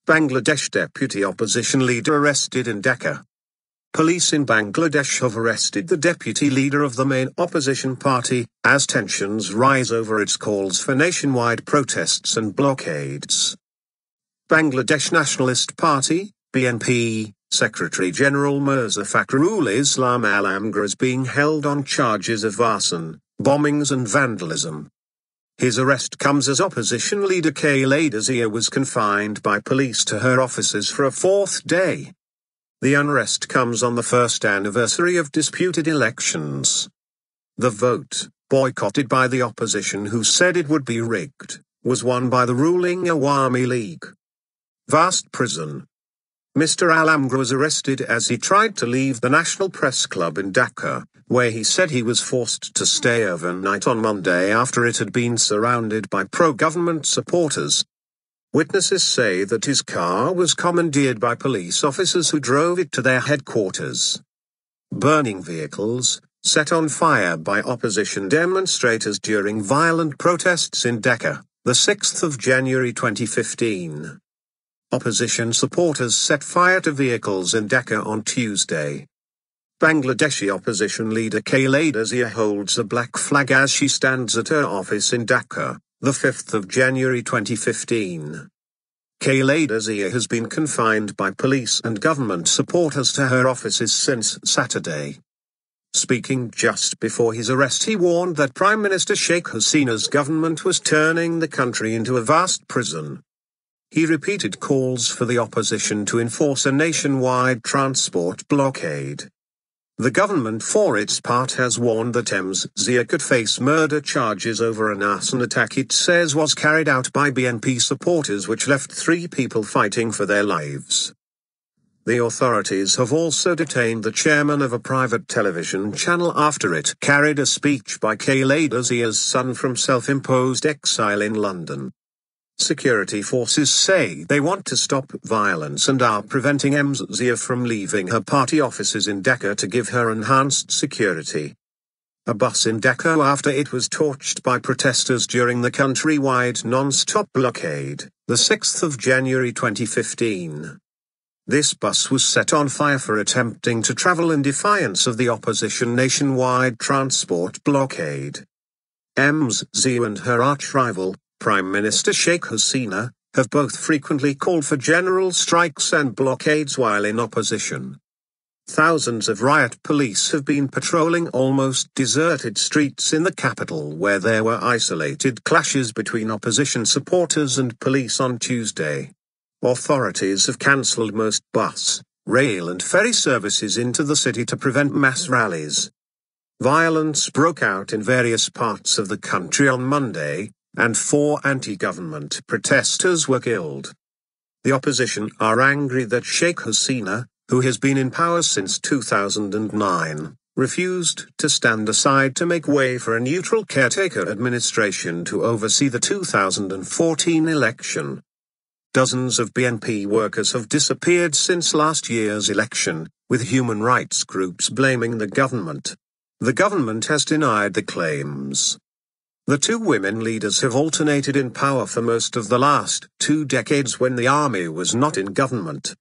Bangladesh deputy opposition leader arrested in Dhaka. Police in Bangladesh have arrested the deputy leader of the main opposition party, as tensions rise over its calls for nationwide protests and blockades. Bangladesh Nationalist Party, BNP, Secretary-General Mirza Fakhrul Islam Alamgir is being held on charges of arson, bombings and vandalism. His arrest comes as opposition leader Khaleda Zia was confined by police to her offices for a fourth day. The unrest comes on the first anniversary of disputed elections. The vote, boycotted by the opposition who said it would be rigged, was won by the ruling Awami League. Vast prison. Mr. Alamgir was arrested as he tried to leave the National Press Club in Dhaka, where he said he was forced to stay overnight on Monday after it had been surrounded by pro-government supporters. Witnesses say that his car was commandeered by police officers who drove it to their headquarters. Burning vehicles, set on fire by opposition demonstrators during violent protests in Dhaka, the 6th of January 2015. Opposition supporters set fire to vehicles in Dhaka on Tuesday. Bangladeshi opposition leader Khaleda Zia holds a black flag as she stands at her office in Dhaka, the 5th of January 2015. Khaleda Zia has been confined by police and government supporters to her offices since Saturday. Speaking just before his arrest, he warned that Prime Minister Sheikh Hasina's government was turning the country into a vast prison. He repeated calls for the opposition to enforce a nationwide transport blockade. The government, for its part, has warned that Ms. Zia could face murder charges over an arson attack it says was carried out by BNP supporters which left 3 people fighting for their lives. The authorities have also detained the chairman of a private television channel after it carried a speech by Khaleda Zia's son from self-imposed exile in London. Security forces say they want to stop violence and are preventing Ms. Zia from leaving her party offices in Dhaka to give her enhanced security. A bus in Dhaka after it was torched by protesters during the countrywide non-stop blockade, the 6th of January 2015. This bus was set on fire for attempting to travel in defiance of the opposition nationwide transport blockade. Ms. Zia and her arch-rival, Prime Minister Sheikh Hasina, have both frequently called for general strikes and blockades while in opposition. Thousands of riot police have been patrolling almost deserted streets in the capital where there were isolated clashes between opposition supporters and police on Tuesday. Authorities have cancelled most bus, rail and ferry services into the city to prevent mass rallies. Violence broke out in various parts of the country on Monday, and 4 anti-government protesters were killed. The opposition are angry that Sheikh Hasina, who has been in power since 2009, refused to stand aside to make way for a neutral caretaker administration to oversee the 2014 election. Dozens of BNP workers have disappeared since last year's election, with human rights groups blaming the government. The government has denied the claims. The 2 women leaders have alternated in power for most of the last 2 decades when the army was not in government.